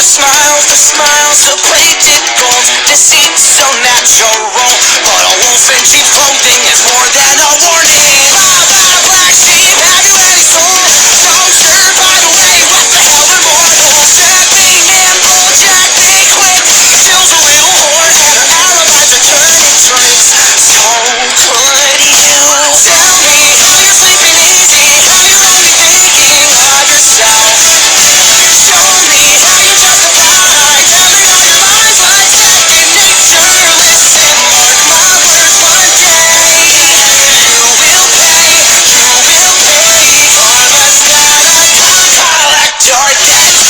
The smiles are plated gold. Deceit so natural, but a wolf in sheep's clothing is more than a warning. Black sheep, have you any soul? Soldier, by the way, what the hell are mortals? Stepping in, projecting quick. Feels a little more than an alibi's a turning tricks. So could you tell me how you're sleeping easy? How you're only thinking of yourself? Show me how you talk about I never know your mind, but second nature. Listen, mark my words, one day you will pay for the smell I collect your debt.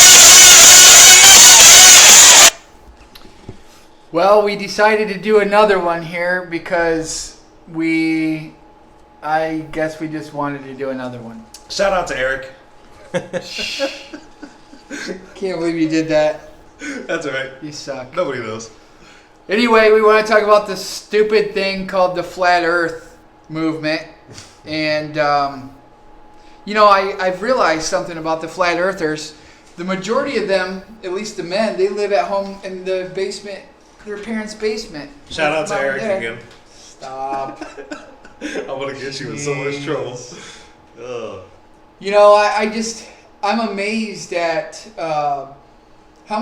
Well, we decided to do another one here because I guess we just wanted to do another one. Shout out to Eric. Can't believe you did that. That's all right. You suck. Nobody knows. Anyway, we want to talk about this stupid thing called the Flat Earth movement. And, I've realized something about the Flat Earthers. The majority of them, at least the men, they live at home in the basement, their parents' basement. Shout out to Eric again. Stop. I'm going to get you in so much trouble. Ugh. I'm amazed at how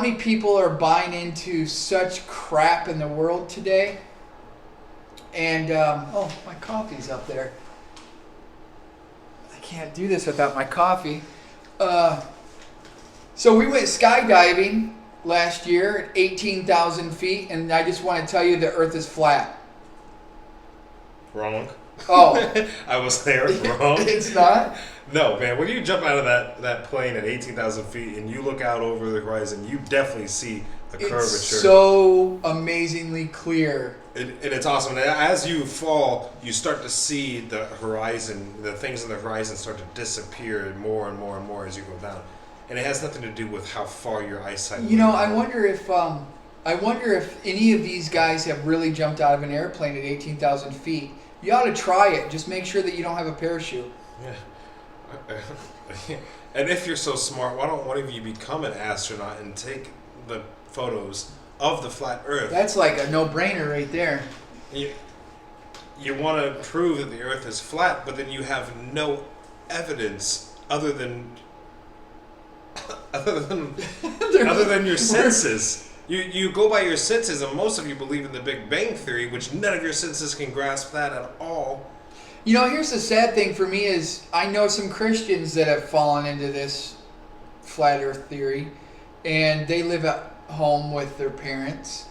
many people are buying into such crap in the world today. And, my coffee's up there. I can't do this without my coffee. So we went skydiving last year at 18,000 feet, and I just want to tell you the Earth is flat. Wrong. Oh. I was there. Wrong. It's not? No, man. When you jump out of that plane at 18,000 feet and you look out over the horizon, you definitely see a curvature. It's so amazingly clear. And it's awesome. And as you fall, you start to see the horizon, the things on the horizon start to disappear more and more and more as you go down. And it has nothing to do with how far your eyesight is. I wonder if any of these guys have really jumped out of an airplane at 18,000 feet. You ought to try it. Just make sure that you don't have a parachute. Yeah. And if you're so smart, why don't one of you become an astronaut and take the photos of the flat Earth? That's like a no-brainer right there. You want to prove that the Earth is flat, but then you have no evidence other than your senses. You go by your senses, and most of you believe in the Big Bang Theory, which none of your senses can grasp that at all. Here's the sad thing for me is I know some Christians that have fallen into this flat Earth theory, and they live at home with their parents,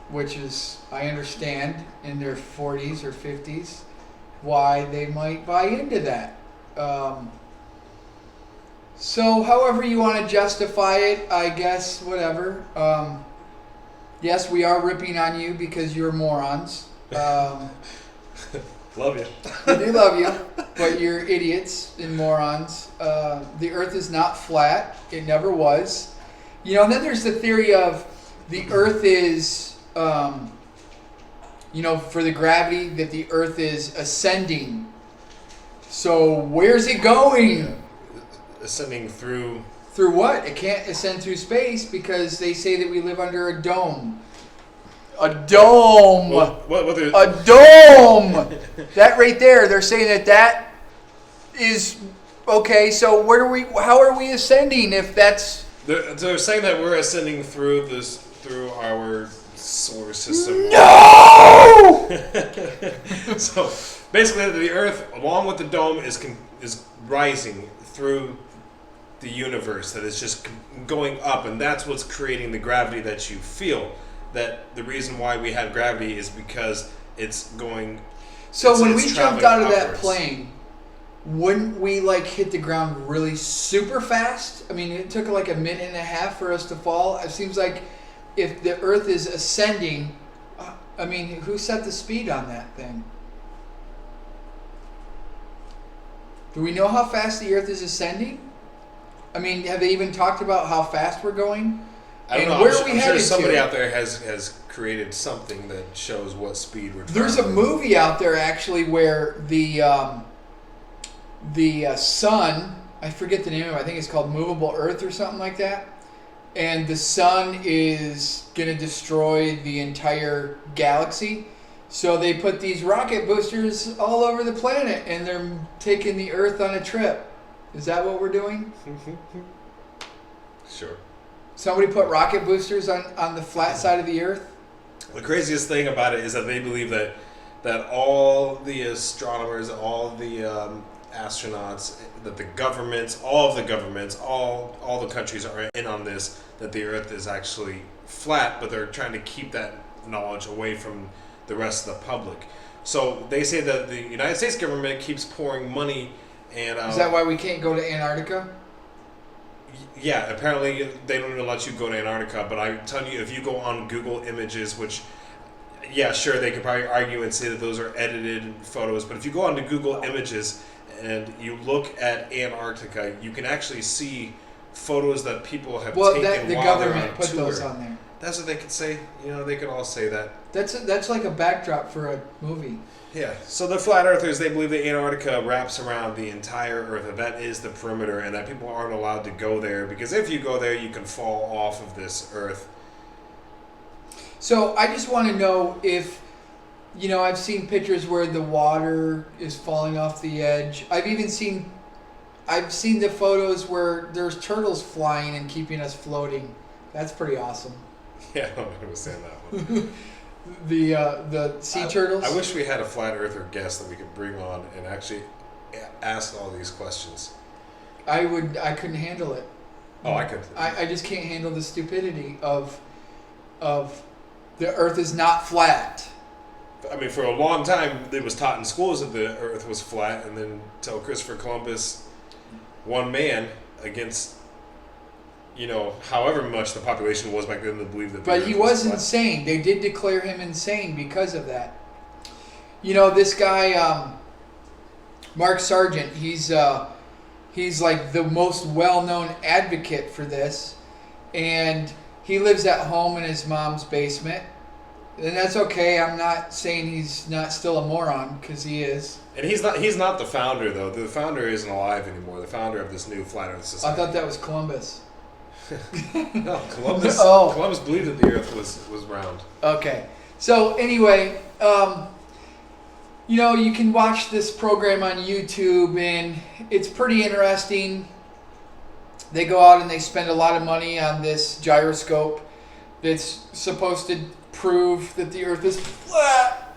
which is, I understand, in their 40s or 50s, why they might buy into that. So however you want to justify it, I guess, whatever. Yes, we are ripping on you because you're morons. Love you. I do love you, but you're idiots and morons. The Earth is not flat. It never was. And then there's the theory of the Earth is, for the gravity, that the Earth is ascending. So where's it going? Ascending through... Through what? It can't ascend through space because they say that we live under a dome. A dome! A dome! That right there, they're saying that is... Okay, so how are we ascending if that's... They're saying that we're ascending through our solar system. No! So basically, the Earth, along with the dome, is rising through the universe. That is just going up, and that's what's creating the gravity that you feel. That the reason why we have gravity is because it's going. So when we jumped out of that upwards. plane, wouldn't we hit the ground really super fast? I mean, it took like a minute and a half for us to fall. It seems like if the Earth is ascending, who set the speed on that thing? Do we know how fast the Earth is ascending? Have they even talked about how fast we're going? I don't know. I'm sure somebody out there has created something that shows what speed we're traveling. There's a movie out there actually where the sun, I forget the name of it, I think it's called Movable Earth or something like that. and the sun is going to destroy the entire galaxy. So they put these rocket boosters all over the planet, and they're taking the Earth on a trip. Is that what we're doing? Sure. Somebody put rocket boosters on the flat side of the Earth? The craziest thing about it is that they believe that all the astronomers, all the astronauts, that the governments, all the countries are in on this, that the Earth is actually flat, but they're trying to keep that knowledge away from the rest of the public. So they say that the United States government keeps pouring money and... Is that why we can't go to Antarctica? Yeah, apparently they don't even let you go to Antarctica, but I'm telling you, if you go on Google Images, which, yeah, sure, they could probably argue and say that those are edited photos, but if you go on to Google Images and you look at Antarctica, you can actually see photos that people have taken the while they're government on put tour. those on there. That's what they could say. You know, they could all say that. That's like a backdrop for a movie. Yeah. So the flat earthers, they believe that Antarctica wraps around the entire Earth, and that is the perimeter, and that people aren't allowed to go there, because if you go there, you can fall off of this Earth. So I just want to know if, I've seen pictures where the water is falling off the edge. I've seen the photos where there's turtles flying and keeping us floating. That's pretty awesome. Yeah, I don't understand that one. The sea turtles. I wish we had a flat earther guest that we could bring on and actually ask all these questions. I couldn't handle it. Oh, I could. I just can't handle the stupidity of the Earth is not flat. I mean, for a long time, it was taught in schools that the Earth was flat, and then until Christopher Columbus, one man against, however much the population was back then, to believe that. But he was insane. They did declare him insane because of that. This guy, Mark Sargent, he's like the most well-known advocate for this, and he lives at home in his mom's basement. And that's okay. I'm not saying he's not still a moron, because he is. And he's not the founder, though. The founder isn't alive anymore. The founder of this new flat Earth society. I thought that was Columbus. No, Columbus. Oh. Columbus believed that the Earth was round. Okay. So anyway, you can watch this program on YouTube, and it's pretty interesting. They go out and they spend a lot of money on this gyroscope that's supposed to prove that the Earth is flat.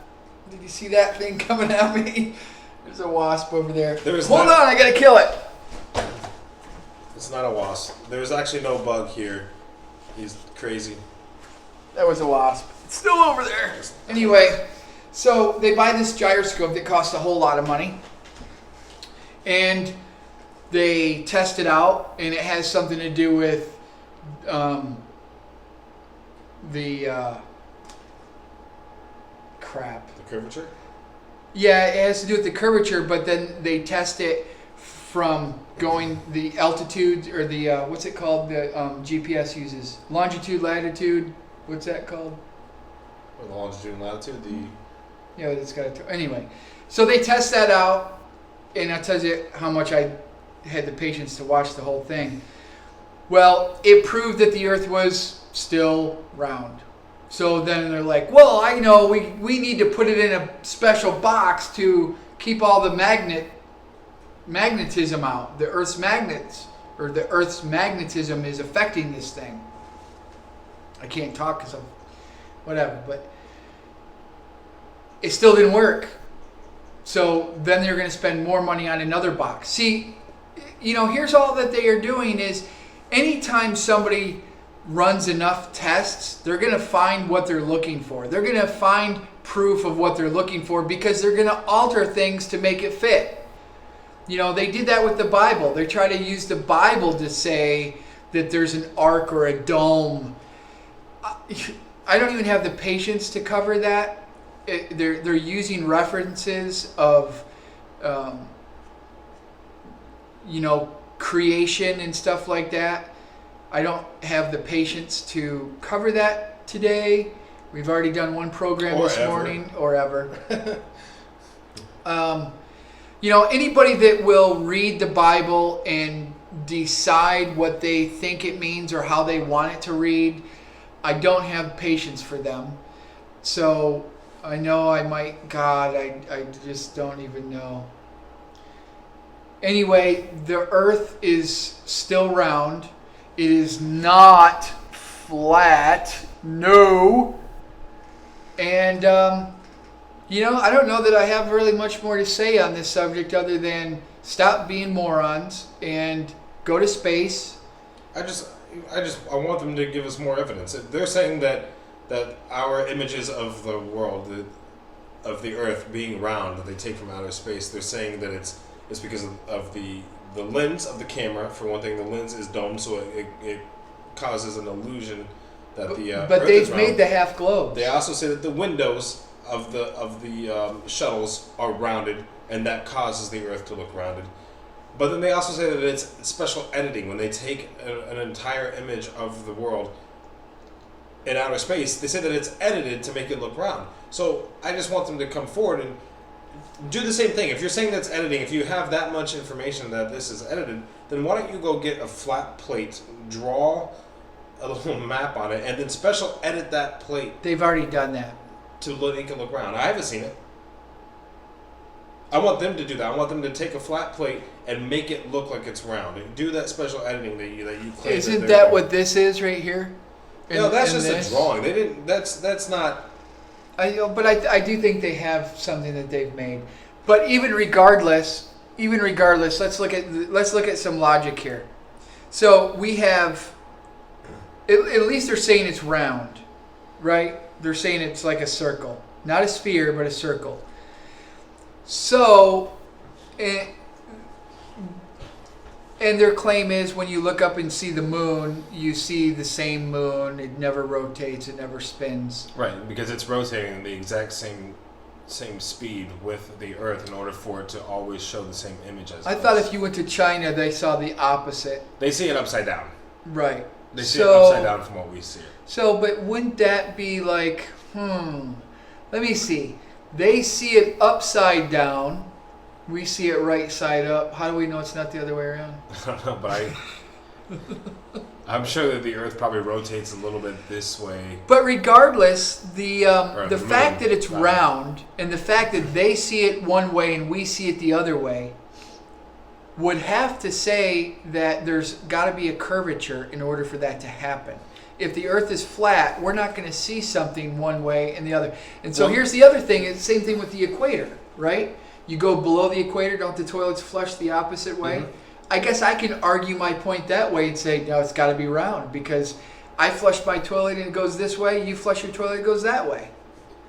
Did you see that thing coming at me? There's a wasp over there. Hold on, I gotta kill it. It's not a wasp. There's actually no bug here. He's crazy. That was a wasp. It's still over there. Anyway, so they buy this gyroscope that costs a whole lot of money, and they test it out, and it has something to do with the curvature? Yeah, it has to do with the curvature, but then they test it from going the altitude, or the what's it called, the GPS uses, longitude, latitude, what's that called? Or the longitude and latitude, yeah, it's got anyway. So they test that out, and that tells you how much I had the patience to watch the whole thing. Well, it proved that the Earth was still round. So then they're like, well, I know we need to put it in a special box to keep all the magnetism out. The Earth's magnets, or the Earth's magnetism, is affecting this thing. I can't talk because I'm whatever, but it still didn't work. So then they're going to spend more money on another box. See, here's all that they are doing is, anytime somebody runs enough tests, they're going to find what they're looking for. They're going to find proof of what they're looking for, because they're going to alter things to make it fit. They did that with the Bible. They try to use the Bible to say that there's an ark or a dome. I don't even have the patience to cover that. They're using references of, creation and stuff like that. I don't have the patience to cover that today. We've already done one program morning, or ever. Anybody that will read the Bible and decide what they think it means or how they want it to read. I don't have patience for them. So I know I might, God, I just don't even know. Anyway, the earth is still round. It is not flat. No. And, I don't know that I have really much more to say on this subject other than stop being morons and go to space. I want them to give us more evidence. They're saying that our images of the world, of the Earth being round, that they take from outer space, they're saying that it's because of the lens of the camera. For one thing, the lens is domed, so it causes an illusion that the but Earth they've is round. made the half globes. They also say that the windows of the shuttles are rounded, and that causes the Earth to look rounded. But then they also say that it's special editing. When they take an entire image of the world in outer space, they say that it's edited to make it look round. So I just want them to come forward and do the same thing. If you're saying that's editing, if you have that much information that this is edited, then why don't you go get a flat plate, draw a little map on it, and then special edit that plate. They've already done that. To make it look round. I haven't seen it. I want them to do that. I want them to take a flat plate and make it look like it's round. And do that special editing that you claim. Isn't that what this is right here? No, that's just a drawing. They didn't. That's not. But I do think they have something that they've made. But even regardless, let's look at some logic here. So we have. At least they're saying it's round, right? They're saying it's like a circle, not a sphere, but a circle. So, and their claim is when you look up and see the moon, you see the same moon. It never rotates. It never spins. Right, because it's rotating the exact same speed with the Earth in order for it to always show the same image as. I thought if you went to China, they saw the opposite. They see it upside down. Right. They see it upside down from what we see. So, but wouldn't that be like, let me see. They see it upside down. We see it right side up. How do we know it's not the other way around? I don't know, but I'm sure that the Earth probably rotates a little bit this way. But regardless, the fact moon, that it's round and the fact that they see it one way and we see it the other way would have to say that there's got to be a curvature in order for that to happen. If the Earth is flat, we're not going to see something one way and the other. And so here's the other thing. It's the same thing with the equator, right? You go below the equator, don't the toilets flush the opposite way? Mm-hmm. I guess I can argue my point that way and say, no, it's got to be round because I flush my toilet and it goes this way. You flush your toilet, it goes that way.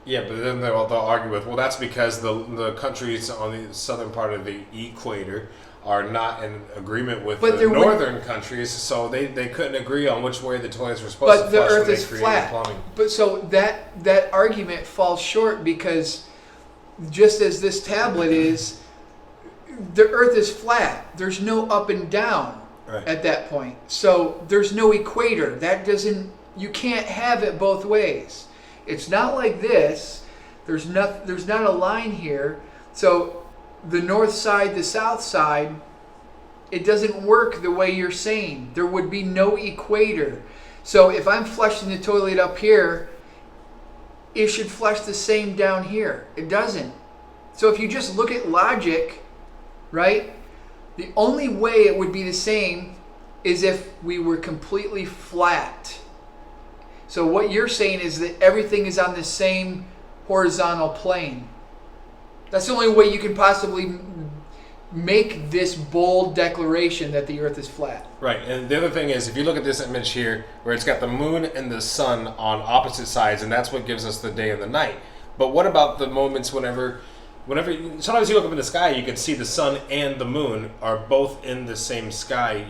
Yeah, but then they'll argue with, well, that's because the countries on the southern part of the equator are not in agreement with the northern countries, so they couldn't agree on which way the toilets were supposed to flush. But the Earth when is they created flat. Plumbing. But so that argument falls short because just as this tablet is, the Earth is flat. There's no up and down at that point. So there's no equator. You can't have it both ways. It's not like this. There's not a line here. So the north side, the south side, it doesn't work the way you're saying. There would be no equator. So if I'm flushing the toilet up here, it should flush the same down here. It doesn't. So if you just look at logic, right, the only way it would be the same is if we were completely flat. So what you're saying is that everything is on the same horizontal plane. That's the only way you can possibly make this bold declaration that the Earth is flat. Right, and the other thing is, if you look at this image here, where it's got the moon and the sun on opposite sides, and that's what gives us the day and the night. But what about the moments whenever sometimes you look up in the sky, you can see the sun and the moon are both in the same sky,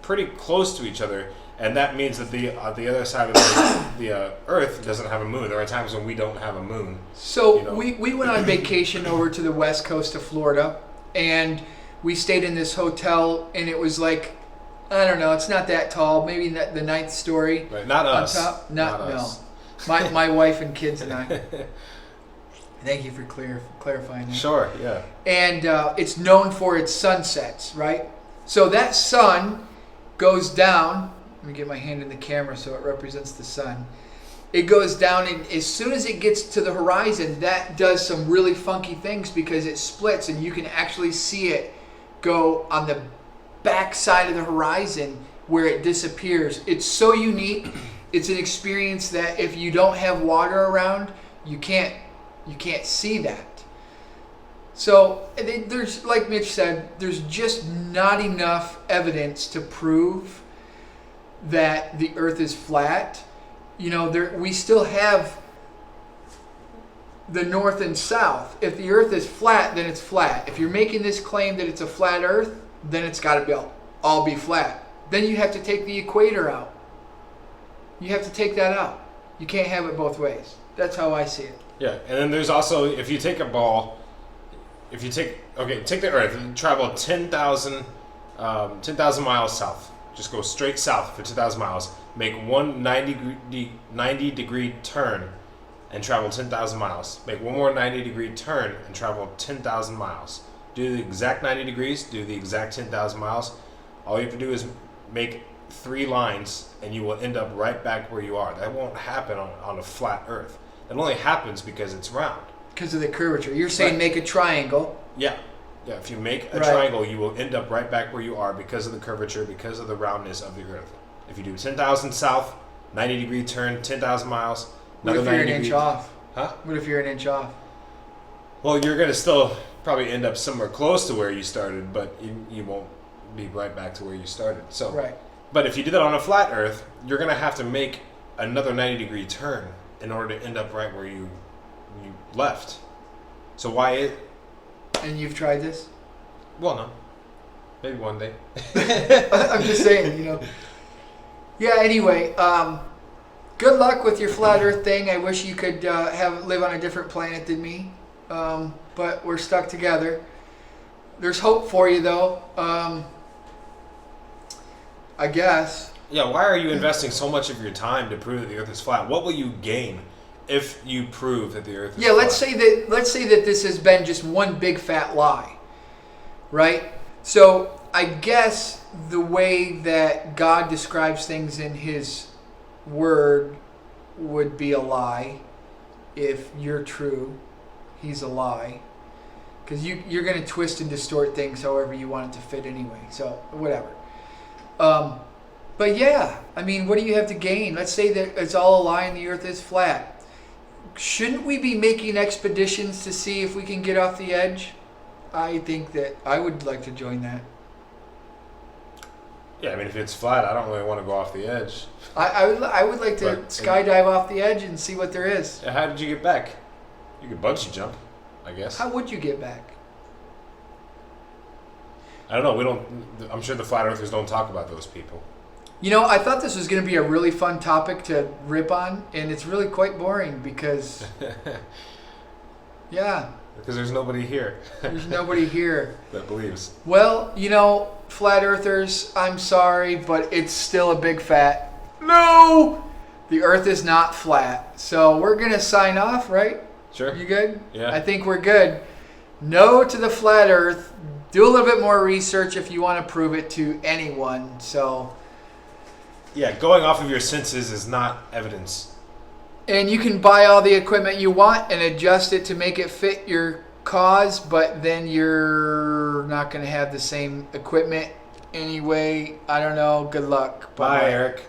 pretty close to each other, and that means that the other side of the Earth doesn't have a moon. There are times when we don't have a moon. So we went on vacation over to the west coast of Florida, and we stayed in this hotel, and it was like, I don't know, it's not that tall, maybe the 9th story. Right, not us. Top. Not us. No. My wife and kids and I. Thank you for clarifying that. Sure, yeah. And it's known for its sunsets, right? So that sun goes down. Let me get my hand in the camera so it represents the sun. It goes down, and as soon as it gets to the horizon, that does some really funky things because it splits, and you can actually see it go on the back side of the horizon where it disappears. It's so unique. It's an experience that if you don't have water around, you can't see that. So there's, like Mitch said, there's just not enough evidence to prove that the Earth is flat. You know, we still have the north and south. If the Earth is flat, then it's flat. If you're making this claim that it's a flat Earth, then it's got to all be flat. Then you have to take the equator out. You have to take that out. You can't have it both ways. That's how I see it. Yeah, and then there's also, if you take a ball, take the Earth and travel 10,000 miles south. Just go straight south for 10,000 miles. Make one 90 degree turn and travel 10,000 miles. Make one more 90 degree turn and travel 10,000 miles. Do the exact 90 degrees, do the exact 10,000 miles. All you have to do is make 3 lines and you will end up right back where you are. That won't happen on a flat Earth. It only happens because it's round. Because of the curvature. You're saying make a triangle. Yeah. Yeah, if you make a triangle, you will end up right back where you are because of the curvature, because of the roundness of the Earth. If you do 10,000 south, 90 degree turn, 10,000 miles, what if you're an inch off? Huh? What if you're an inch off? Well, you're going to still probably end up somewhere close to where you started, but you won't be right back to where you started. So, right. But if you did that on a flat Earth, you're going to have to make another 90 degree turn in order to end up right where you left. So why it? And you've tried this? Well, no. Maybe one day. I'm just saying, you know. Yeah, anyway, good luck with your flat Earth thing. I wish you could live on a different planet than me. But we're stuck together. There's hope for you, though. I guess. Yeah, why are you investing so much of your time to prove that the Earth is flat? What will you gain if you prove that the Earth is flat? Yeah, let's say that this has been just one big fat lie, right? So I guess the way that God describes things in His Word would be a lie. If you're true, He's a lie. Because you're going to twist and distort things however you want it to fit anyway. So, whatever. But yeah, I mean, what do you have to gain? Let's say that it's all a lie and the Earth is flat. Shouldn't we be making expeditions to see if we can get off the edge? I think that I would like to join that. Yeah, I mean, if it's flat, I don't really want to go off the edge. I would like to skydive off the edge and see what there is. How did you get back? You could bungee jump, I guess. How would you get back? I don't know. I'm sure the flat earthers don't talk about those people. You know, I thought this was going to be a really fun topic to rip on, and it's really quite boring because, yeah. Because there's nobody here. There's nobody here. That believes. Well, you know, flat earthers, I'm sorry, but it's still a big fat no! The Earth is not flat. So we're going to sign off, right? Sure. You good? Yeah. I think we're good. No to the flat Earth. Do a little bit more research if you want to prove it to anyone. So... yeah, going off of your senses is not evidence. And you can buy all the equipment you want and adjust it to make it fit your cause, but then you're not going to have the same equipment anyway. I don't know. Good luck. Bye, Eric.